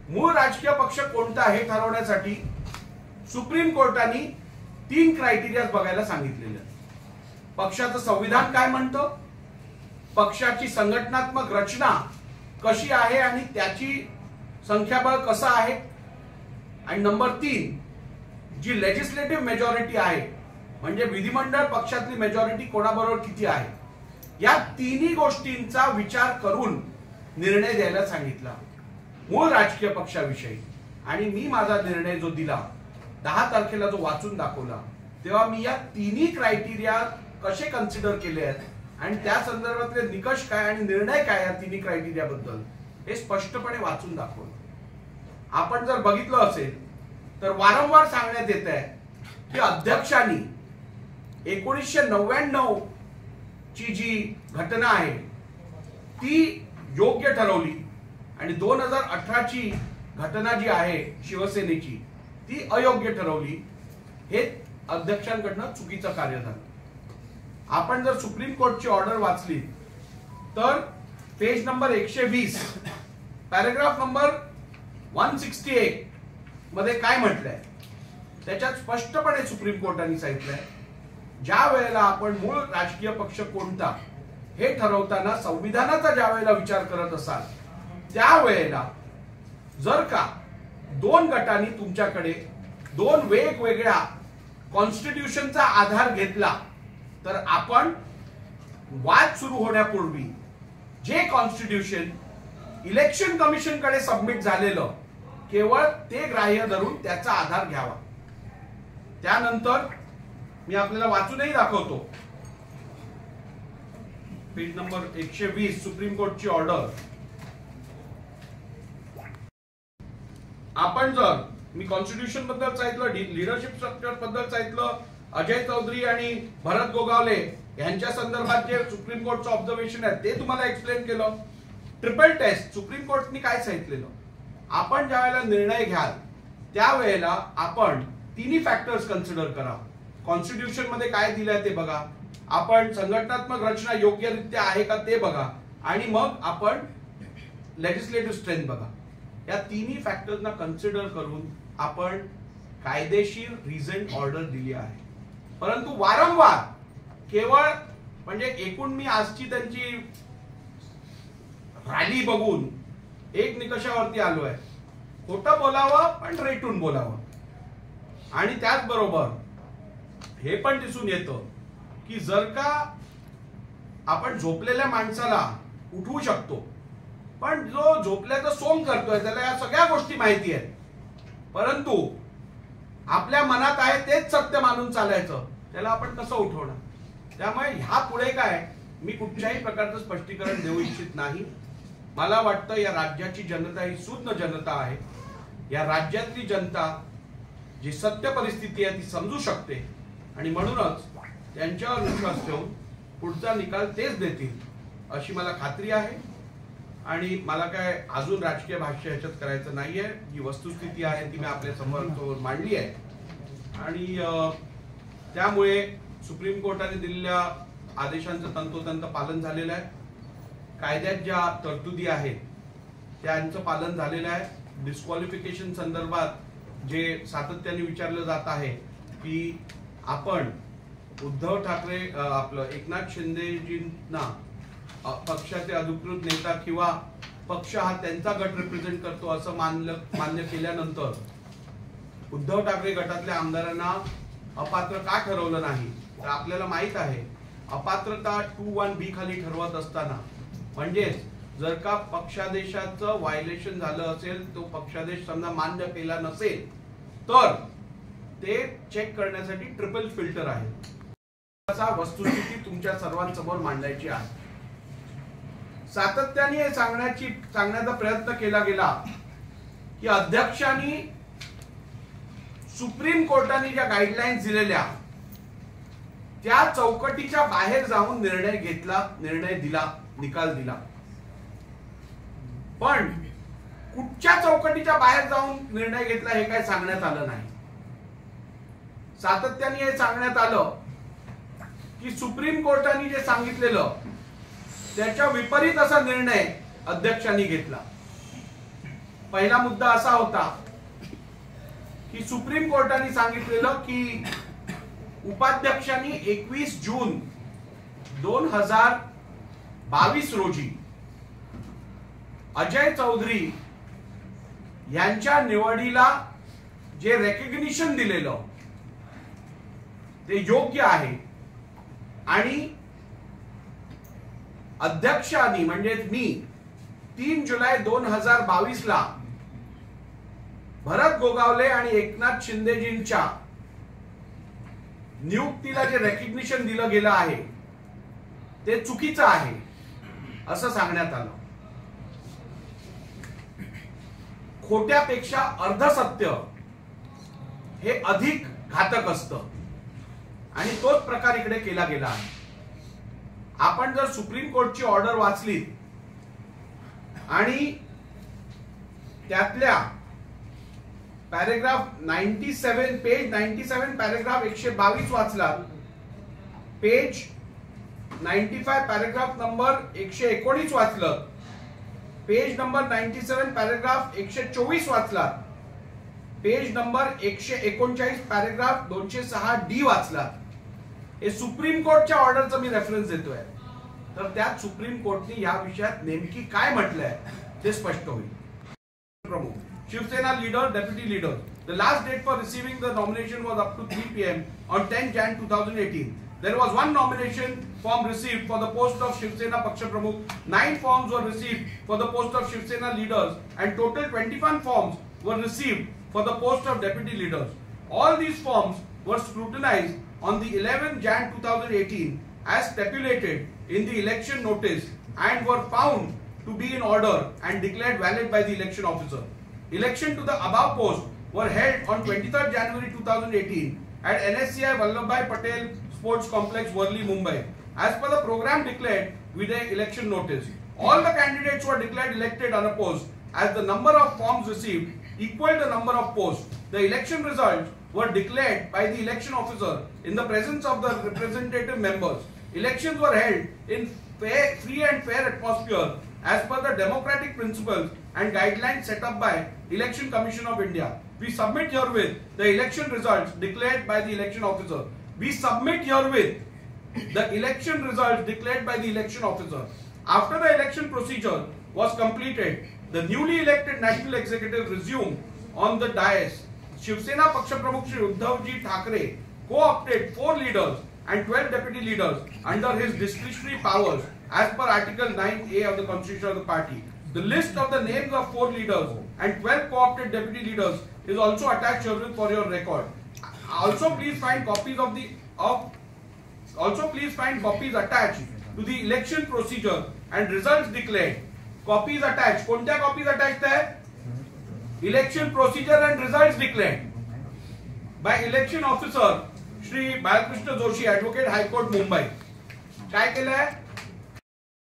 मूळ राजकीय पक्ष कोणता हे ठरवण्यासाठी सुप्रीम कोर्टाने 3 क्रायटेरिया बघायला सांगितलेले आहेत। पक्षाचं संविधान काय म्हणतं, पक्षाची संघटनात्मक रचना कशी आहे आणि त्याची संख्याबळ कसं आहे, आणि नंबर 3 जी लेजिस्लेटिव्ह मेजॉरिटी आहे म्हणजे विधिमंडळ पक्षातली मेजॉरिटी कोणाबरोबर किती आहे, या तिन्ही गोष्टींचा विचार करून निर्णय द्यायला सांगितला मूळ राजकीय पक्षाविषयी। आणि मी माझा निर्णय जो दिला 10 तारखेला जो वाचून दाखवला तेव्हा मी या तिन्ही क्रायटेरिया कसे कन्सिडर केले आहेत आणि त्या संदर्भातले निकष काय आणि निर्णय काय या तिन्ही क्रायटेरिया बद्दल हे स्पष्टपणे वाचून दाखवलं। आपण जर बघितलं असेल तर वारंवार सांगण्यात येत आहे की अध्यक्षांनी 1999 ची जी घटना आहे ती योग्य ठरवली आणि 2018 ची घटना जी आहे शिवसेनेची ती अयोग्य ठरवली। हे अध्यक्षांकडनं चुकीचं कार्य झालं। आपण जर सुप्रीम कोर्टची ऑर्डर वाचली तर पेज नंबर 120 पॅराग्राफ नंबर 168 मध्ये काय म्हटलंय त्याच्यात स्पष्टपणे सुप्रीम कोर्टाने सांगितलंय ज्या वेळेला आपण मूळ राजकीय पक्ष कोणता हे ठरवताना संविधानाचा ज्या वेळेला विचार करत असाल त्यावेळेला जर का 2 गटांनी तुमच्याकडे 2 वेगवेगळ्या कॉन्स्टिट्यूशनचा आधार घेतला तर आपण वाद सुरू होण्यापूर्वी जे कॉन्स्टिट्यूशन इलेक्शन कमिशन कडे सबमिट झालेलं केवळ ते ग्राह्य धरून त्याचा आधार घ्यावा। त्यानंतर मी आपल्याला वाचूनही दाखवतो पेज नंबर 120 सुप्रीम कोर्टची ऑर्डर। आपण जर मी कॉन्स्टिट्यूशन बद्दल सांगितलं, लीडरशिप स्ट्रक्चर बद्दल सांगितलं, अजय चौधरी आणि भरत गोगावले यांच्या संदर्भात जे सुप्रीम कोर्टचं ऑब्झर्वेशन आहे ते तुम्हाला एक्सप्लेन केलं। ट्रिपल टेस्ट सुप्रीम कोर्टने काय सांगितलेलं, आपण ज्या वेळेला निर्णय घ्याल त्यावेळेला आपण तिन्ही फॅक्टर्स कन्सिडर करा। कॉन्स्टिट्यूशन मध्ये काय दिलंय ते बघा, आपण संघटनात्मक रचना योग्यरित्या आहे का ते बघा, आणि मग आपण लेजिस्लेटिव्ह स्ट्रेंथ बघा। या तिन्ही फॅक्टर्सना कन्सिडर करून आपण कायदेशीर रिझन ऑर्डर दिली आहे। परंतु वारंवार केवळ म्हणजे एकूण मी आजची त्यांची रॅली बघून एक निकषावरती आलोय, खोटं बोलावं पण रेटून बोलावं। आणि त्याचबरोबर हे पण दिसून येतं की जर का आपण झोपलेल्या माणसाला उठवू शकतो पण जो झोपल्याचं सोंग करतोय त्याला या सगळ्या गोष्टी माहिती आहेत, परंतु आपल्या मनात आहे तेच सत्य मानून चालायचं, त्याला आपण कसं उठवणार। त्यामुळे ह्या पुढे काय मी कुठल्याही प्रकारचं स्पष्टीकरण देऊ इच्छित नाही। मला वाटतं या राज्याची जनता ही सुज्ञ जनता आहे। या राज्यातली जनता जी सत्य परिस्थिती आहे ती समजू शकते आणि म्हणूनच त्यांच्यावर विश्वास ठेवून पुढचा निकाल तेच देतील अशी मला खात्री आहे। आणि मला काय अजून राजकीय भाष्य ह्याच्यात करायचं नाहीये। जी वस्तुस्थिती आहे ती मी आपल्या समोर मांडली आहे आणि त्यामुळे सुप्रीम कोर्टाने दिलेल्या आदेशांचं तंतोतंत पालन झालेलं आहे। कायद्यात ज्या तरतुदी आहेत त्यांचं पालन झालेलं आहे। डिस्क्वालिफिकेशन संदर्भात जे सातत्याने विचारलं जात आहे की आपण उद्धव ठाकरे आपलं एकनाथ शिंदेजींना पक्षाचे अधिकृत नेता किंवा पक्ष हा त्यांचा गट रिप्रेझेंट करतो असं मान्य केल्यानंतर उद्धव ठाकरे गटातल्या आमदारांना अपात्र का ठरवलं नाही, तर आपल्याला माहित आहे अपात्रता 2(1)(b) खाली ठरवत असताना म्हणजेच जर का पक्षादेशाचं व्हायलेशन झालं असेल, तो पक्षादेश समजा मान्य केला नसेल तर ते चेक करण्यासाठी ट्रिपल फिल्टर आहे। असा वस्तुस्थिती तुमच्या सर्वांसमोर मांडायची आहे। सातत्याने हे सांगण्याचा प्रयत्न केला गेला की अध्यक्षांनी सुप्रीम कोर्टाने ज्या गाईडलाईन्स दिलेल्या त्या चौकटीच्या बाहेर जाऊन निर्णय दिला, निकाल दिला। पण कुठच्या चौकटीच्या बाहेर जाऊन निर्णय घेतला हे काय सांगण्यात आलं नाही। सातत्याने हे सांगण्यात आलं की सुप्रीम कोर्टाने जे सांगितलेलं त्याच्या विपरीत असा निर्णय अध्यक्षांनी घेतला। पहिला मुद्दा असा होता की सुप्रीम कोर्टाने सांगितलेलं की उपाध्यक्षांनी 21 जून 2022 रोजी अजय चौधरी यांच्या निवडीला जे रेकग्निशन दिलेलं ते योग्य आहे आणि अध्यक्षांनी म्हणजे मी 3 जुलै 2022 ला भरत गोगावले आणि एकनाथ शिंदेजींच्या नियुक्तीला जे रेकग्निशन दिलं गेलं आहे ते चुकीचं आहे असं सांगण्यात आलं. खोट्यापेक्षा अर्धसत्य हे अधिक घातक असतं आणि तोच प्रकार इकडे केला गेला आहे. आपण जर सुप्रीम कोर्टची ऑर्डर वाचली आणि त्यातल्या पॅरेग्राफ 97 पेज 97 पॅरेग्राफ 122 वाचला, पेज 95 पॅरेग्राफ नंबर 119 वाचलं, पेज नंबर 97 पॅरेग्राफ 124 वाचला, पेज नंबर 139 पॅरेग्राफ 206 डी वाचला. हे सुप्रीम कोर्टच्या ऑर्डरचं मी रेफरन्स देतोय. तर त्यात सुप्रीम कोर्टने या विषयात नेमकी काय म्हटलंय ते स्पष्ट होईल. प्रमुख Shivsena leader, deputy leader. The last date for receiving the nomination was up to 3 p.m. on 10 Jan 2018. There was one nomination form received for the post of Shivsena Paksha Pramukh. 9 forms were received for the post of Shivsena leaders, and total 21 forms were received for the post of deputy leaders. All these forms were scrutinized on the 11th Jan 2018 as stipulated in the election notice and were found to be in order and declared valid by the election officer. Election to the above post were held on 23rd January 2018 at NSCI Vallabhbhai Patel Sports Complex, Worli, Mumbai. As per the program declared with the election notice, all the candidates were declared elected unopposed as the number of forms received equaled the number of posts. The election results were declared by the election officer in the presence of the representative members. Elections were held in free and fair atmosphere as per the democratic principles and guidelines set up by Election Commission of India. We submit herewith the election results declared by the election officer. We submit herewith the election results declared by the election officer. After the election procedure was completed, the newly elected national executive resumed on the dais. Shivsena Paksha Pramukh Shri Uddhavji Thackeray co-opted 4 leaders and 12 deputy leaders under his discretionary powers as per Article 9A of the Constitution of the party. The list of the names of 4 leaders and 12 co-opted deputy leaders is also attached here for your record. Also, please find copies attached to the election procedure and results declared. Copies attached. कोणत्या copies attached आहे? Election procedure and results declared by election officer Shri Balakrishna Joshi, Advocate High Court, Mumbai. काय केलंय?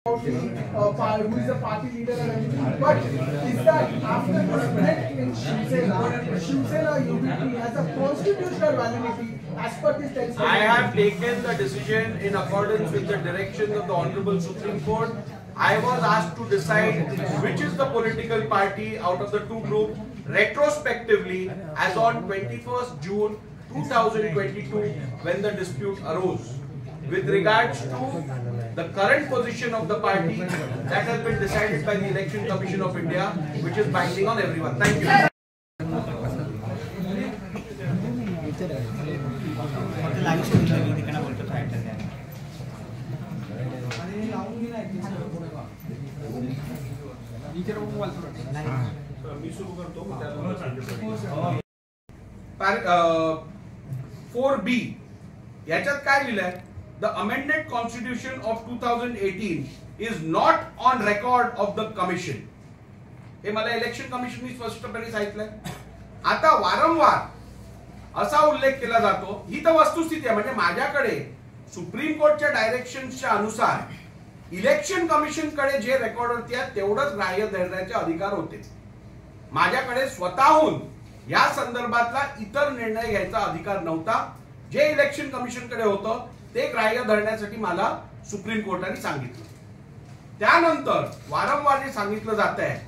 Who is the party leader and everything, but is that after the split in Shivsena unity has a constitutional validity as per this text? I have taken the decision in accordance with the directions of the Honorable Supreme Court. I was asked to decide which is the political party out of the two groups retrospectively as on 21st June 2022 when the dispute arose. With regards to the current position of the party, that has been decided by the Election Commission of India, which is binding on everyone. Thank you. Four B याच्यात काय लिहिलंय? The amended constitution of 2018 is not on record of the commission. हे मला election कमिशननी स्पष्टपणे सांगितलंय. आता वारंवार असा उल्लेख केला जातो, ही तर वस्तुस्थिती आहे. म्हणजे माझ्याकडे सुप्रीम कोर्टच्या डायरेक्शनच्या अनुसार इलेक्शन कमिशन कडे जे रेकॉर्डवरती आहे तेवढंच ग्राह्य धरण्याचे अधिकार होते. माझ्याकडे स्वतःहून या संदर्भातला इतर निर्णय घ्यायचा अधिकार नव्हता. जे इलेक्शन कमिशन कडे होतं ते ग्राह्य धरण्यासाठी मला सुप्रीम कोर्टाने सांगितलं. त्यानंतर वारंवार जे सांगितलं जात आहे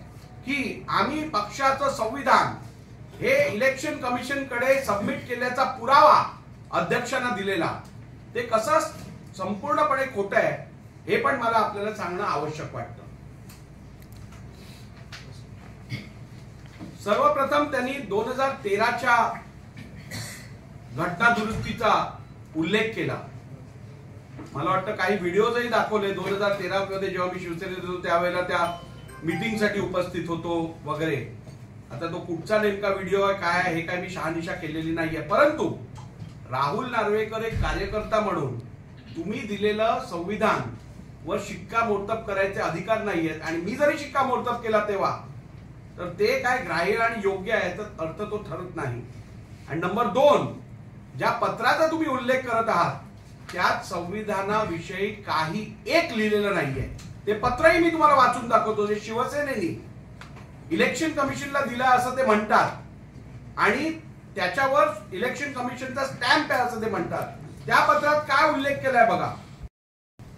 की आम्ही पक्षाचं संविधान हे इलेक्शन कमिशन कडे सबमिट केल्याचा पुरावा अध्यक्षांना दिलेला, ते कसं संपूर्णपणे खोटं आहे हे पण मला आपल्याला सांगणं आवश्यक वाटतं. सर्वप्रथम त्यांनी 2013च्या घटना दुरुस्तीचा उल्लेख केला. मला वाटतं काही व्हिडिओजही दाखवले 2013 मध्ये जेव्हा मी शिवसेनेत होतो त्यावेळेला त्या मीटिंगसाठी उपस्थित होतो वगैरे. आता तो कुठचा नेमका व्हिडिओ आहे काय आहे हे काय मी शहानिशा केलेली नाहीये, परंतु राहुल नार्वेकर एक कार्यकर्ता म्हणून तुम्ही दिलेलं संविधान वर शिक्कामोर्तब करायचे अधिकार नाहीयेत, आणि मी जरी शिक्कामोर्तब केला तेव्हा तर ते काय ग्राह्य आणि योग्य आहे तर अर्थ तो ठरत नाही. आणि नंबर 2, ज्या पत्राचा तुम्ही उल्लेख करत आहात त्यात संविधानाविषयी काही एक लिहिलेलं नाहीये. ते पत्रही मी तुम्हाला वाचून दाखवतो जे शिवसेनेनी इलेक्शन कमिशनला दिलं असं ते म्हणतात, आणि त्याच्यावर इलेक्शन कमिशनचा स्टॅम्प आहे असं ते म्हणतात. त्या पत्रात काय उल्लेख केलाय बघा.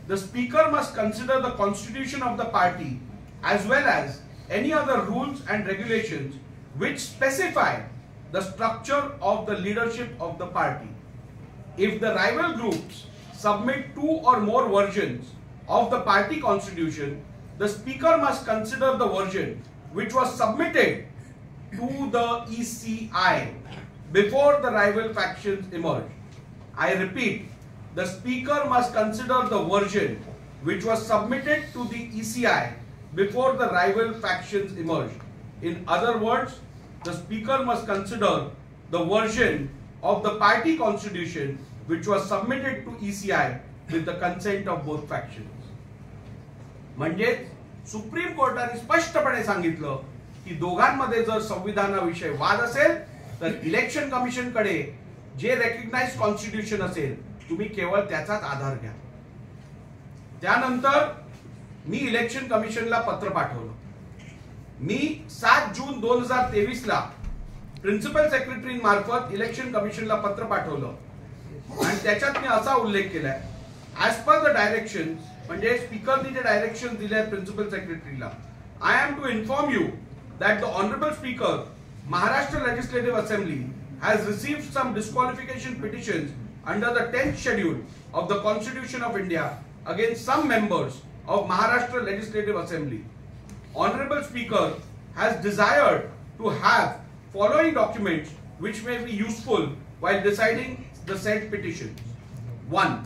The speaker must consider the constitution of the party as well as any other rules and regulations which specify the structure of the leadership of the party. If the rival groups submit 2 or more versions of the party constitution, the speaker must consider the version which was submitted to the ECI before the rival factions emerge. I repeat, the speaker must consider the version which was submitted to the ECI before the rival factions emerged. In other words, the speaker must consider the version of the party constitution which was submitted to ECI with the consent of both factions. म्हणजे supreme कोर्टाने स्पष्टपणे सांगितलं की दोघांमध्ये जर संविधानाविषयी वाद असेल तर इलेक्शन कमिशन कडे जे रेकग्नाइज्ड कॉन्स्टिट्यूशन असेल तुम्ही केवळ त्याचाच आधार घ्या. त्यानंतर मी इलेक्शन कमिशनला पत्र पाठवलं. मी 7 जून 2023 ला प्रिन्सिपल सेक्रेटरी मार्फत इलेक्शन कमिशनला पत्र पाठवलं आणि त्याच्यात मी असा उल्लेख केलाय, ऍज पर द डायरेक्शन, म्हणजे स्पीकरनी जे डायरेक्शन दिले आहेत प्रिन्सिपल सेक्रेटरीला, I am to inform you that the honourable speaker Maharashtra Legislative Assembly has received some disqualification petitions under the 10th schedule of the Constitution of India against some members of Maharashtra Legislative Assembly. Honorable Speaker has desired to have following documents which may be useful while deciding the said petitions. 1.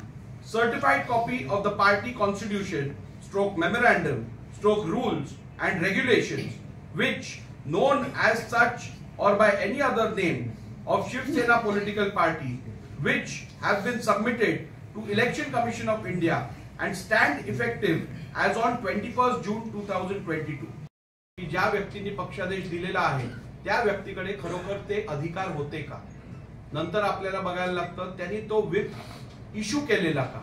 Certified copy of the party constitution / memorandum / rules and regulations which, known as such or by any other name, of Shiv Sena political party, which have been submitted to Election Commission of India and stand effective as on 21st June 2022. ज्या व्यक्तींनी पक्षादेश दिलेला आहे त्या व्यक्तीकडे खरोखर ते अधिकार होते का. नंतर आपल्याला बघायला लागतं त्यांनी तो व्हिप इश्यू केलेला का,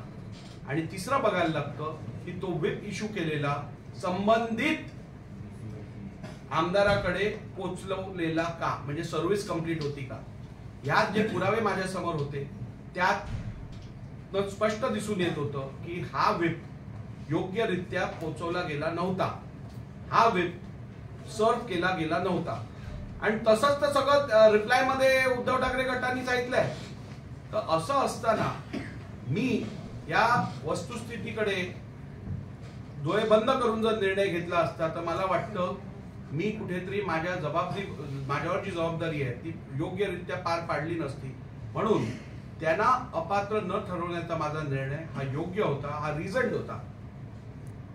आणि तिसरं बघायला लागतं की तो व्हिप इश्यू केलेला संबंधित आमदाराकडे पोचवलेला का, म्हणजे सर्व्हिस कंप्लीट होती का. यात जे पुरावे माझ्या समोर होते त्यात स्पष्ट दिसून येत होतं की हा व्हिप योग्यरित्या पोचवला गेला नव्हता, हा व्हिप सर्व केला गेला नव्हता. आणि तसंच तर सगळं रिप्लाय मध्ये उद्धव ठाकरे गटांनी सांगितलंय. तर असं असताना मी या वस्तुस्थितीकडे डोळे बंद करून जर निर्णय घेतला असता तर मला वाटतं मी कुठेतरी माझ्यावर जी जबाबदारी आहे ती योग्यरित्या पार पाडली नसती. म्हणून त्यांना अपात्र न ठरवण्याचा माझा निर्णय हा योग्य होता, हा रिझल्ट होता.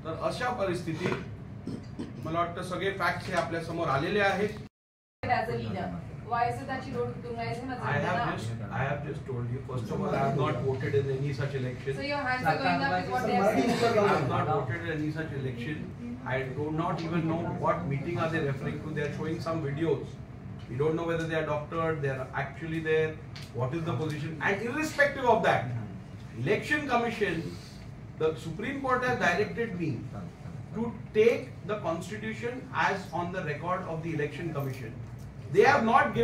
तर अशा परिस्थितीत मला वाटतं सगळे फॅक्ट्स हे आपल्या समोर आलेले आहेत. Why is it that you don't recognize him as a leader? I have just told you. First of all, I have not voted in any such election. So your hands are going up with what they are saying. I have not voted in any such election. I do not even know what meeting are they referring to. They are showing some videos. We don't know whether they are doctored, they are actually there. What is the position? And irrespective of that, Election Commission, the Supreme Court has directed me to take the Constitution as on the record of the Election Commission. They have not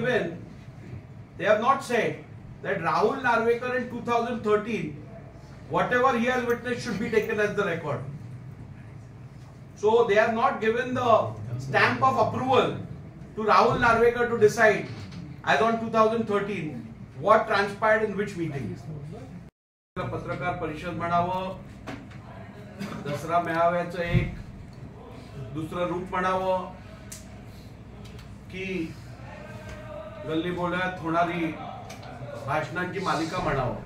said that Rahul Narvekar in 2013, whatever he has witnessed should be taken as the record. So they have not given the stamp of approval to Rahul Narvekar to decide as on 2013 what transpired in which meeting. पत्रकार परिषद म्हणावं, दसरा मेळाव्याचं एक दुसरं रूप म्हणावं की गल्ली बोळ्यात होणारी भाषणांची मालिका म्हणावं.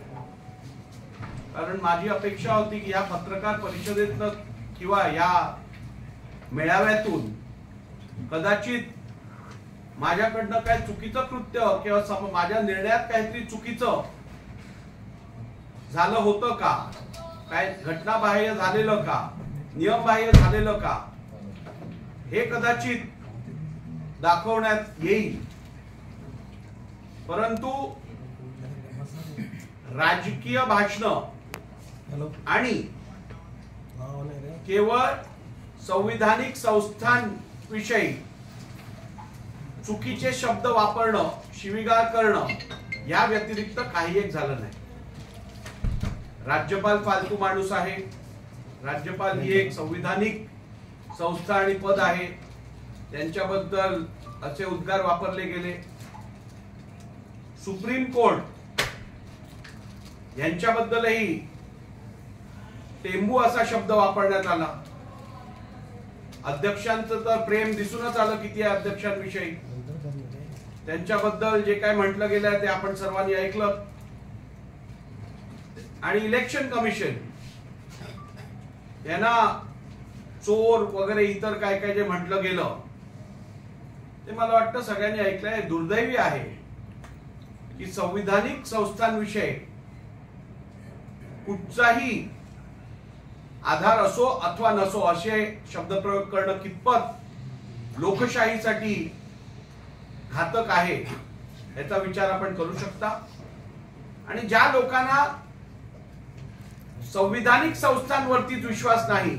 कारण माझी अपेक्षा होती की या पत्रकार परिषदेतनं किंवा या मेळाव्यातून कदाचित माझ्याकडनं काय चुकीचं कृत्य किंवा माझ्या निर्णयात काहीतरी चुकीचं झालं होतं का, काय घटनाबाह्य झालेलं का, नियमबाह्य झालेलं का, हे कदाचित दाखवण्यात येईल. परंतु राजकीय भाषण आणि केवळ संविधानिक संस्थांविषयी चुकीचे शब्द वापरणं, शिवीगाळ करणं या व्यतिरिक्त काही एक झालं नाही. राज्यपाल फालतू माणूस आहे. राज्यपाल ही एक संविधानिक संस्था आणि पद आहे. त्यांच्याबद्दल असे उद्गार वापरले गेले. सुप्रीम कोर्ट यांच्याबद्दलही टेंबू असा शब्द वापरण्यात आला. अध्यक्षांचं तर प्रेम दिसूनच आलं किती आहे अध्यक्षांविषयी. त्यांच्याबद्दल जे काय म्हटलं गेलं ते आपण सर्वांनी ऐकलं. आणि इलेक्शन कमिशन यांना चोर वगैरे इतर काय काय जे म्हटलं गेलं ते मला वाटतं सगळ्यांनी ऐकलंय. दुर्दैवी आहे की संविधानिक संस्थांविषयी कुठचाही आधार असो अथवा नसो असे शब्दप्रयोग करणं कितपत लोकशाहीसाठी घातक आहे याचा विचार आपण करू शकता. आणि ज्या लोकांना संविधानिक संस्थांवरतीच विश्वास नाही,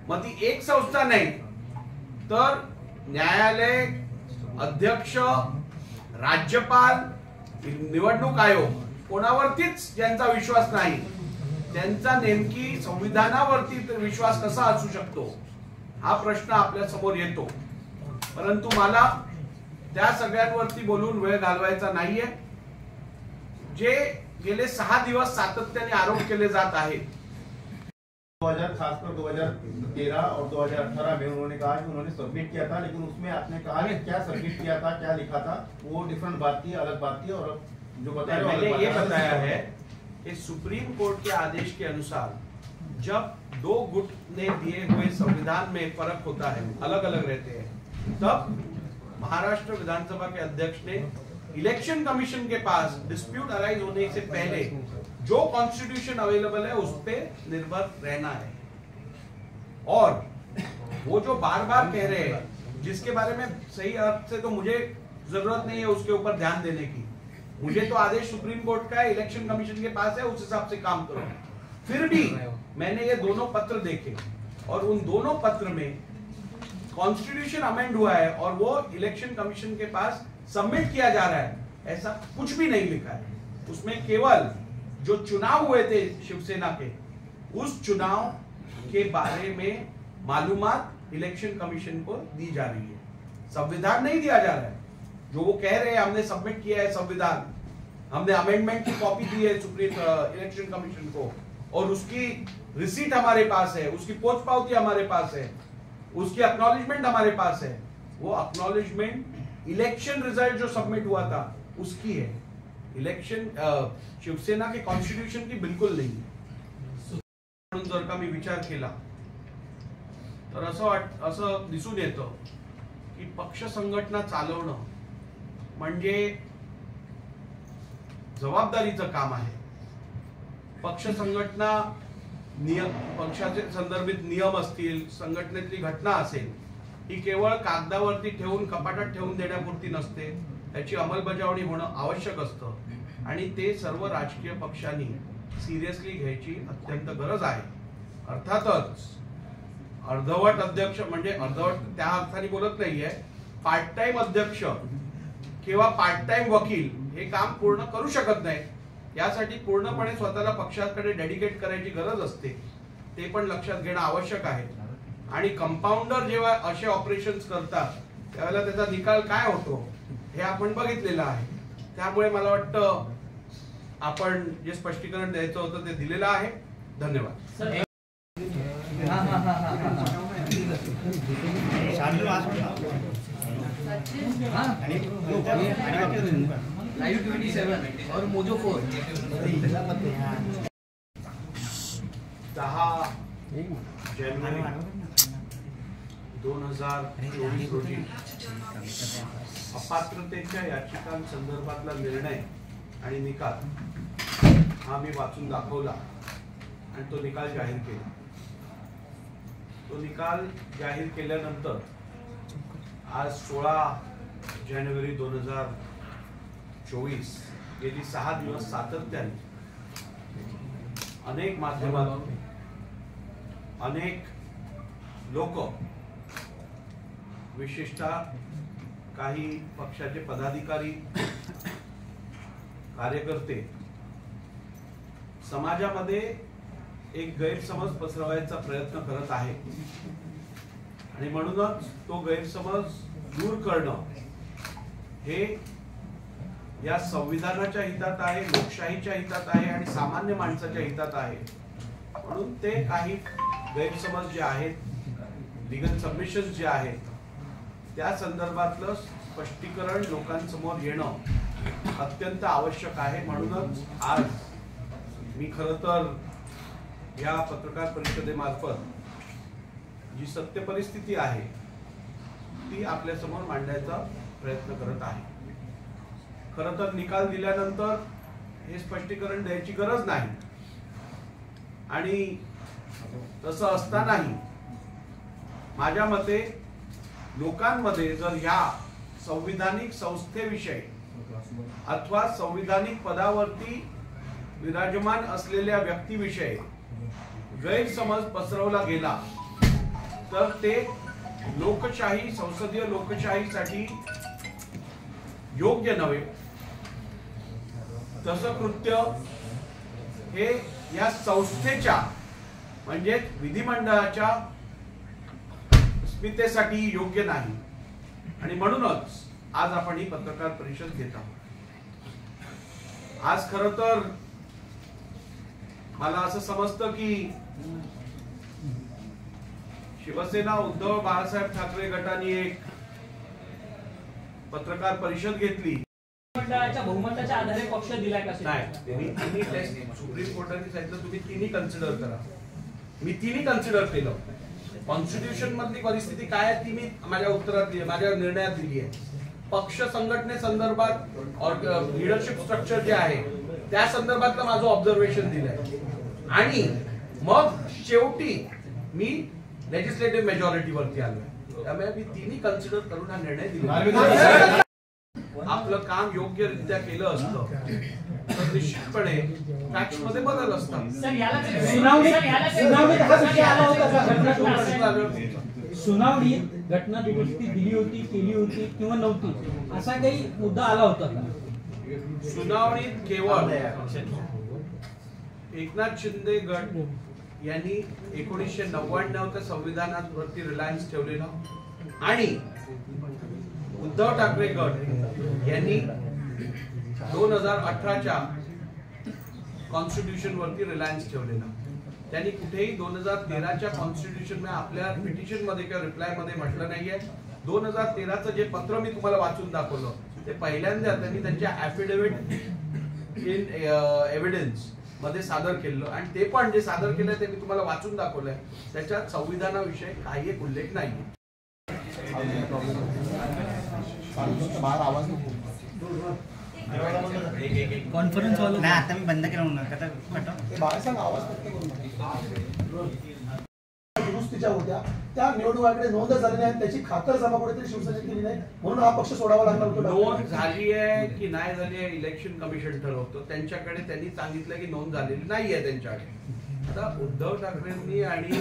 मग ती एक संस्था नाही तर न्यायालय, अध्यक्ष, राज्यपाल, निवडणूक आयोग कोणावरतीच ज्यांचा विश्वास नाही त्यांचा नेमकी संविधानावरती विश्वास कसा असू शकतो हा प्रश्न आपल्या समोर येतो. परंतु मला त्या सगळ्यांवरती बोलून वेळ घालवायचा नाहीये. जे गेले 6 दिवस सातत्याने आरोप केले जात आहेत. 2000 खासकर 2013 और 2018 में उन्होंने कहा कि उन्होंने सबमिट किया था, लेकिन उसमें आपने कहा कि क्या सबमिट किया था, क्या लिखा था, वो डिफरेंट बात थी, अलग बात थी. और जो बताया मैंने ये बताया है कि सुप्रीम कोर्ट के आदेश के अनुसार जब 2 गुट ने दिए हुए संविधान में फर्क होता है, अलग अलग रहते हैं, तब महाराष्ट्र विधानसभा के अध्यक्ष ने इलेक्शन कमीशन के पास डिस्प्यूट अराइज होने से पहले जो कॉन्स्टिट्यूशन अवेलेबल है उस पे निर्भर रहना है. और वो जो बार बार कह रहे हैं जिसके बारे में सही अर्थ से तो मुझे जरूरत नहीं है उसके ऊपर ध्यान देने की. मुझे तो आदेश सुप्रीम कोर्ट का है, इलेक्शन कमीशन के पास है, उस हिसाब से काम करो. फिर भी मैंने ये दोनों पत्र देखे और उन दोनों पत्र में कॉन्स्टिट्यूशन अमेंड हुआ है और वो इलेक्शन कमीशन के पास सबमिट किया जा रहा है, ऐसा कुछ भी नहीं लिखा है. उसमें केवल जो चुनाव हुए थे शिवसेना के, उस चुनाव के बारे में मालूमात इलेक्शन कमीशन को दी जा रही है. संविधान नहीं दिया जा रहा है. जो वो कह रहे हैं हमने सबमिट किया है संविधान, हमने अमेंडमेंट की कॉपी दी है सुप्रीम इलेक्शन कमीशन को और उसकी रिसीट हमारे पास है, उसकी पोस्ट पावती हमारे पास है, उसकी एक्नॉलेजमेंट हमारे पास है. वो एक्नॉलेजमेंट इलेक्शन रिजल्ट जो सबमिट हुआ था उसकी है, इलेक्शन शिवसेना के कॉन्स्टिट्यूशन की बिलकुल नहीं. म्हणून जर का मी विचार केला तर असं दिसून येतं की पक्ष संघटना चालवणं म्हणजे जबाबदारीचं काम आहे. पक्ष संघटना पक्षाचे संदर्भित नियम असतील, संघटनेतली घटना असेल, ही केवळ कागदावरती ठेवून कपाटात ठेवून देण्यापुरती नसते. त्याची अंमलबजावणी होणं आवश्यक असतं आणि ते सर्व राजकीय पक्षांनी सिरियसली घ्यायची अत्यंत गरज आहे. अर्थातच अर्धवट अध्यक्ष म्हणजे अर्धवट त्या अर्थाने बोलत नाहीये, पार्ट टाइम अध्यक्ष किंवा पार्ट टाइम वकील हे काम पूर्ण करू शकत नाही. यासाठी पूर्णपणे स्वतःला पक्षाकडे डेडिकेट करायची गरज असते. ते पण लक्षात घेणं आवश्यक आहे. आणि कंपाऊंडर जेव्हा असे ऑपरेशन्स करतात त्यावेळेला त्याचा निकाल काय होतो हे आपण बघितलेलं आहे. त्यामुळे मला वाटतं आपण जे स्पष्टीकरण द्यायचं होतं ते दिलेलं आहे. धन्यवाद. लाईव्ह 27 और मोजो 4 10 जानेवारी 2024 रोजी अपात्रतेच्या याचिकांसंदर्भातला निर्णय आणि निकाल हा मी वाचून दाखवला आणि तो निकाल जाहीर केला. तो निकाल जाहीर केल्यानंतर आज 16 जानेवारी 2024 गेली 6 दिवस सातत्याने अनेक माध्यमातून अनेक लोक विशेषतः काही पक्षाचे पदाधिकारी कार्यकर्ते समाजामध्ये एक गैरसमज पसरवायचा प्रयत्न करत आहे आणि म्हणूनच तो गैरसमज दूर करणं हे या संविधानाच्या हितात आहे, लोकशाहीच्या हितात आहे आणि सामान्य माणसाच्या हितात आहे. म्हणून ते काही गैरसमज जे आहेत, लिगल सबमिशन्स जे आहेत त्या संदर्भातलं स्पष्टीकरण लोकांसमोर येणं अत्यंत आवश्यक आहे. म्हणूनच आज मी खरं तर या पत्रकार परिषदेमार्फत जी सत्य परिस्थिती आहे ती आपल्या समोर मांडण्याचा प्रयत्न करत आहे. खरं तर निकाल दिल्यानंतर हे स्पष्टीकरण द्यायची गरज नाही आणि तसं असतानाही माझ्या मते लोकांमध्ये जर ह्या संविधानिक संस्थेविषयी अथवा संविधानिक पदावरती विराजमान असलेल्या व्यक्तीविषयी गैरसमज पसरवला गेला तर ते लोकशाही, संसदीय लोकशाहीसाठी योग्य नव्हे. तसं कृत्य हे या संस्थेच्या म्हणजे विधिमंडळाच्या अस्मितेसाठी योग्य नाही आणि म्हणूनच आज आपण ही पत्रकार परिषद घेत आहोत. आज खरं तर मला असं समजतं की शिवसेना उद्धव बाळासाहेब ठाकरे गटाने एक पत्रकार परिषद घेतली. मंडळाच्या बहुमताच्या आधारे पक्ष दिलाय का? नाही, तिन्ही टेस्ट सुप्रीम कोर्टाने सांगितलं तुम्ही तिन्ही कन्सिडर करा. मी तिन्ही कन्सिडर केलं. कॉन्स्टिट्यूशन मधली परिस्थिती काय आहे ती मी माझ्या उत्तरात माझ्या निर्णयात दिली आहे. पक्ष संघटने संदर्भात लीडरशिप स्ट्रक्चर जे आहे त्या संदर्भातलं माझं ऑब्झर्वेशन दिलंय आणि मग शेवटी मी लेजिस्लेटिव्ह मेजॉरिटी वरती आलोय. त्यामुळे मी तिन्ही कन्सिडर करून हा निर्णय दिला. आपलं काम योग्यरित्या केलं असतं तर निश्चितपणे फॅक्ट्स मध्ये बदल असतात. सुनावणीत घटना दुरुस्ती दिली होती, केली होती किंवा नव्हती असा काही मुद्दा आला होता का? सुनावणीत केवळ एकनाथ शिंदे गट यांनी 1999च्या संविधानावरती रिलायन्स ठेवलेला आणि उद्धव ठाकरे गट यांनी 2018च्या कॉन्स्टिट्यूशन वरती रिलायन्स ठेवलेला. त्यांनी कुठेही 2013च्या कॉन्स्टिट्यूशन आपल्या पिटिशन मध्ये किंवा रिप्लाय मध्ये म्हटलं नाहीये. 2013चं जे पत्र मी तुम्हाला वाचून दाखवलं ते पहिल्यांदा त्यांनी त्यांच्या ऍफिडेव्हिट इन एव्हिडन्स मध्ये सादर केलं आणि ते पण जे सादर केलंय ते मी तुम्हाला वाचून दाखवलंय. त्याच्यात संविधानाविषयी काही एक उल्लेख नाहीये. कॉन्फरन्स वाला नाही आता मी बंद केलं म्हणून दुरुस्तीच्या होत्या त्या निवडणुकाकडे नोंद झाली नाही त्याची खातर जमा कुठेतरी शिवसेनेने केली नाही म्हणून हा पक्ष सोडावा लागला होता. नोंद झाली आहे की नाही झाली आहे इलेक्शन कमिशन ठरवतं. त्यांच्याकडे त्यांनी सांगितलं की नोंद झालेली नाहीये त्यांच्याकडे. आता उद्धव ठाकरेंनी आणि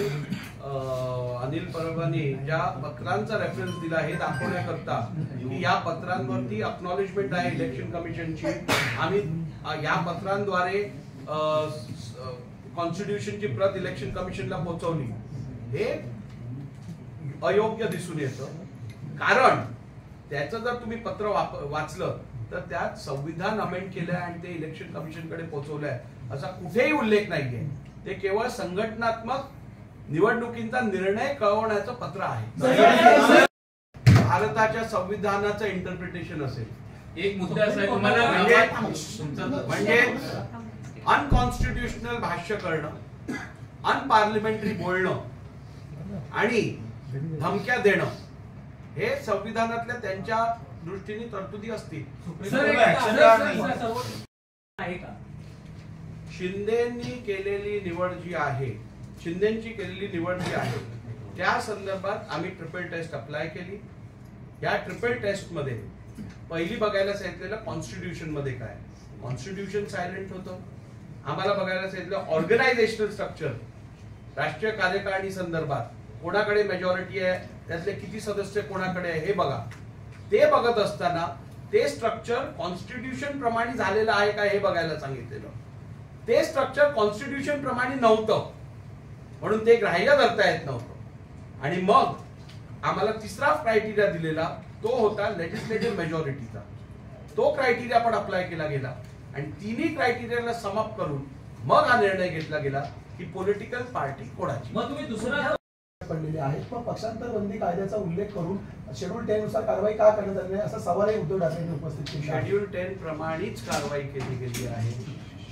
अनिल परबांनी ज्या पत्रांचा रेफरन्स दिला हे दाखवण्याकरता की या पत्रांवरती अक्नॉलेजमेंट आहे इलेक्शन कमिशनची. आम्ही या पत्रांद्वारे कॉन्स्टिट्यूशनची प्रत इलेक्शन कमिशनला पोहोचवली. हे अयोग्य दिसून येतं. कारण त्याचं जर तुम्ही पत्र वाचलं तर त्यात संविधान अमेंड केलंय आणि ते इलेक्शन कमिशनकडे पोहोचवलंय असा कुठेही उल्लेख नाहीये. ते केवळ संघटनात्मक निवडणुकींचा निर्णय कळवण्याचं पत्र आहे. भारताच्या संविधानाचं इंटरप्रिटेशन असेल. एक मुद्दा असा आहे तुम्हाला म्हणजे अनकॉन्स्टिट्युशनल भाष्य करणं, अनपार्लिमेंटरी बोलणं आणि धमक्या देणं हे संविधानातल्या त्यांच्या दृष्टीने तरतुदी असतील. शिंदेंनी केलेली निवड जी आहे, शिंदेची केलेली निवड जी आहे त्या संदर्भात आम्ही ट्रिपल टेस्ट अप्लाय केली. या ट्रिपल टेस्ट मध्ये पहिली बघायला सांगितलेलं कॉन्स्टिट्यूशन मध्ये काय, कॉन्स्टिट्यूशन सायलेंट होतं. आम्हाला बघायला सांगितलं ऑर्गनायझेशनल स्ट्रक्चर, राष्ट्रीय कार्यकारिणी संदर्भात कोणाकडे मेजॉरिटी आहे, त्यातले किती सदस्य कोणाकडे आहे हे बघा. ते बघत असताना ते स्ट्रक्चर कॉन्स्टिट्यूशन प्रमाणे झालेलं आहे का हे बघायला सांगितलेलं. ते स्ट्रक्चर कॉन्स्टिट्यूशन प्रमाणे नव्हतं म्हणून ते ग्राह्य धरता येत नव्हतं. आणि मग आम्हाला तिसरा क्रायटेरिया दिलेला तो होता लेजिस्लेटिव्ह मेजॉरिटीचा. तो क्रायटेरिया पण अप्लाय केला गेला आणि तिन्ही क्रायटेरियाला समाप्त करून मग हा निर्णय घेतला गेला की पॉलिटिकल पार्टी कोणाची. मग तुम्ही दुसरा पडलेले आहेत. मग पक्षांतर बंदी कायद्याचा उल्लेख करून शेड्यूल 10 नुसार कारवाई का करण्यात आली असा सवालही उद्धव ठाकरेंनी उपस्थित केला. शेड्यूल 10 प्रमाणेच कारवाई केली गेली आहे.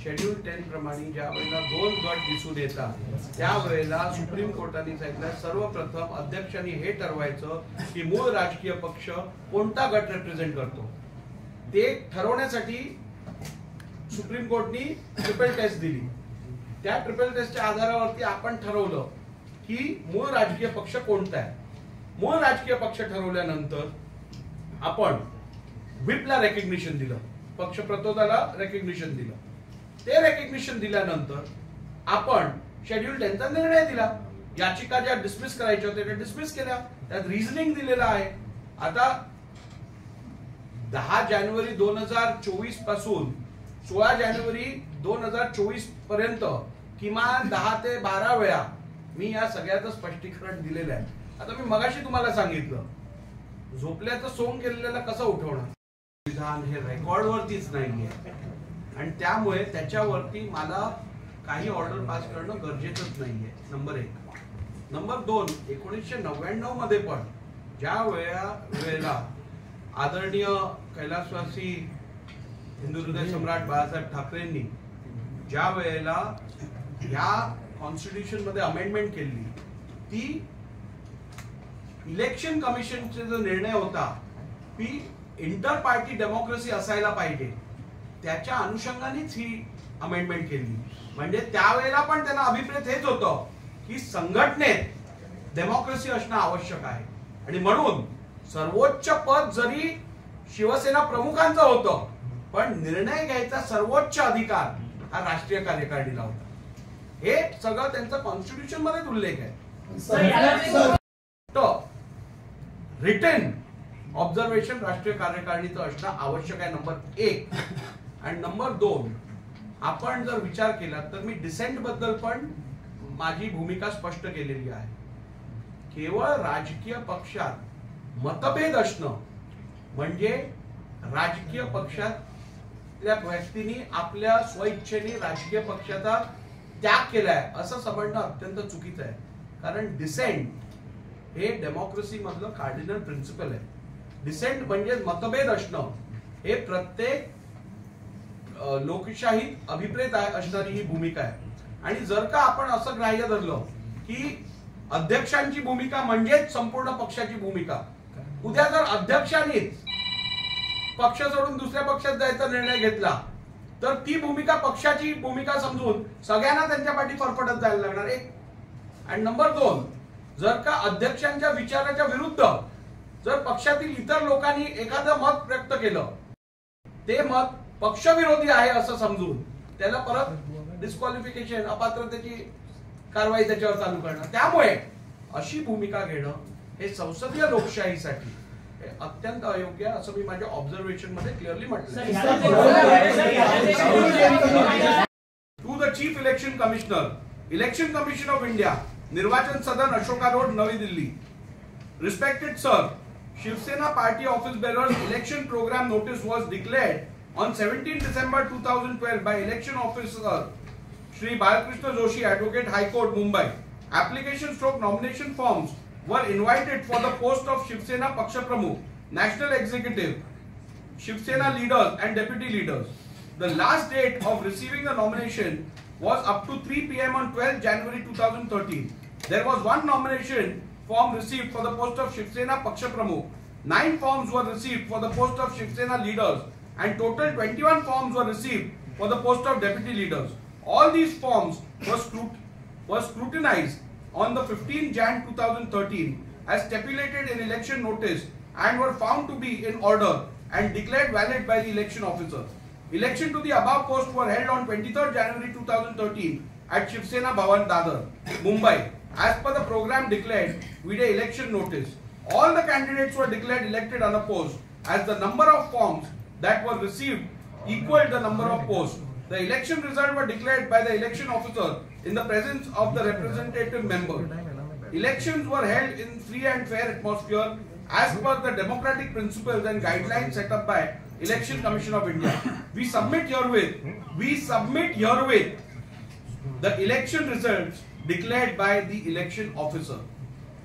शेड्यूल 10 प्रमाणे ज्या वेळेला 2 गट दिसून येतात त्यावेळेला सुप्रीम कोर्टाने सांगितलं सर्वप्रथम अध्यक्षांनी हे ठरवायचं की मूळ राजकीय पक्ष कोणता गट रिप्रेझेंट करतो. ते ठरवण्यासाठी सुप्रीम कोर्टनी ट्रिपल टेस्ट दिली. त्या ट्रिपल टेस्टच्या आधारावरती आपण ठरवलं की मूळ राजकीय पक्ष कोणता आहे. मूळ राजकीय पक्ष ठरवल्यानंतर आपण व्हिपला रेकग्निशन दिलं, पक्ष प्रतोदाला रेकग्निशन दिलं. ते रेकग्निशन दिल्यानंतर आपण शेड्यूल 10चा निर्णय दिला. याचिका ज्या डिसमिस करायच्या होत्या त्या डिसमिस केल्या. त्यात रिझनिंग दिलेलं आहे. आता 10 जानेवारी 2024 पासून 16 जानेवारी 2024 पर्यंत किमान 10 ते 12 वेळा मी या सगळ्याचं स्पष्टीकरण दिलेलं आहे. आता मी मगाशी तुम्हाला सांगितलं झोपल्याचं सोंग केलेल्याला कसं उठवणार. विधान हे रेकॉर्डवरतीच नाहीये आणि त्यामुळे त्याच्यावरती मला काही ऑर्डर पास करणं गरजेचंच नाहीये. नंबर 1. नंबर 2, 1999 मध्ये पण ज्या वेळेला आदरणीय कैलासवासी हिंदू हृदय सम्राट बाळासाहेब ठाकरेंनी ज्या वेळेला या कॉन्स्टिट्यूशन मध्ये अमेंडमेंट केली ती इलेक्शन कमिशनचा जो निर्णय होता की इंटर पार्टी डेमोक्रेसी असायला पाहिजे त्याच्या अनुषंगानेच ही अमेंडमेंट केली. म्हणजे त्यावेळेला पण त्यांना अभिप्रेत हेच होतं की संघटनेत डेमोक्रेसी असणं आवश्यक आहे आणि म्हणून सर्वोच्च पद जरी शिवसेना प्रमुखांचं होतं पण निर्णय घ्यायचा सर्वोच्च अधिकार हा राष्ट्रीय कार्यकारिणीला होता. हे सगळं त्यांचं कॉन्स्टिट्यूशन मध्येच उल्लेख आहे. रिटन ऑब्झर्वेशन राष्ट्रीय कार्यकारिणीचं असणं आवश्यक आहे. नंबर 1. आणि नंबर 2, आपण जर विचार केला तर मी डिसेंट बद्दल पण माझी भूमिका स्पष्ट केलेली आहे. केवळ राजकीय पक्षात मतभेद असणं म्हणजे राजकीय पक्षातल्या व्यक्तींनी आपल्या स्वइच्छेने राजकीय पक्षाचा त्याग केलाय असं समजणं अत्यंत चुकीचं आहे. कारण डिसेंट हे डेमोक्रेसी मधलं कार्डिनल प्रिन्सिपल आहे. डिसेंट म्हणजे मतभेद असणं हे प्रत्येक लोकशाहीत अभिप्रेत असणारी ही भूमिका आहे. आणि जर का आपण असं ग्राह्य धरलं की अध्यक्षांची भूमिका म्हणजेच संपूर्ण पक्षाची भूमिका, उद्या जर अध्यक्षांनीच पक्ष सोडून दुसऱ्या पक्षात जायचा निर्णय घेतला तर ती भूमिका पक्षाची भूमिका समजून सगळ्यांना त्यांच्या पाठी फरफटत जायला लागणार. 1. आणि नंबर 2, जर का अध्यक्षांच्या विचाराच्या विरुद्ध जर पक्षातील इतर लोकांनी एखादं मत व्यक्त केलं ते मत पक्षविरोधी आहे असं समजून त्याला परत डिस्क्वालिफिकेशन अपात्रतेची कारवाई त्याच्यावर चालू करणं. त्यामुळे अशी भूमिका घेणं हे संसदीय लोकशाहीसाठी हे अत्यंत अयोग्य आहे असं मी माझ्या ऑब्झर्वेशन मध्ये क्लिअरली म्हटलं. To the chief election commissioner, election commission of India, Nirvachan Sadan, Ashoka road, नवी Delhi. Respected sir, Shiv Sena party office bearers election program notice was declared on 17 December 2012 by election officer Shri Balakrishna Joshi, Advocate, High Court, Mumbai. Application / nomination forms were invited for the post of Shiv Sena Paksha Pramukh, National Executive, Shiv Sena leaders and deputy leaders. The last date of receiving the nomination was up to 3 p.m. on 12 January 2013. There was one nomination form received for the post of Shiv Sena Paksha Pramukh. 9 forms were received for the post of Shiv Sena leaders and total 21 forms were received for the post of deputy leaders. All these forms were scrutinized on the 15 Jan 2013 as stipulated in election notice and were found to be in order and declared valid by the election officer. Election to the above post were held on 23rd January 2013 at Shiv Sena Bhavan, Dadar, Mumbai, as per the program declared with a election notice. All the candidates were declared elected unopposed as the number of forms that were received equaled the number of posts. The election results were declared by the election officer in the presence of the representative member. Elections were held in free and fair atmosphere as per the democratic principles and guidelines set up by Election Commission of India. We submit herewith the election results declared by the election officer.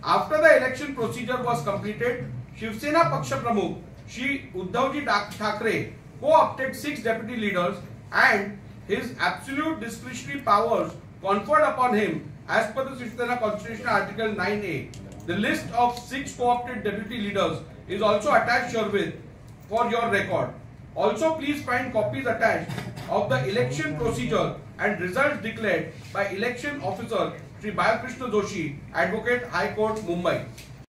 After the election procedure was completed, Shiv Sena Paksha Pramukh Shri Uddhavji Thackeray co-opted 6 deputy leaders and his absolute discretionary powers conferred upon him as per the Shiv Sena Constitution Article 9A. The list of 6 co-opted deputy leaders is also attached herewith for your record. Also, please find copies attached of the election procedure and results declared by election officer Shri Balakrishna Joshi, Advocate, High Court, Mumbai.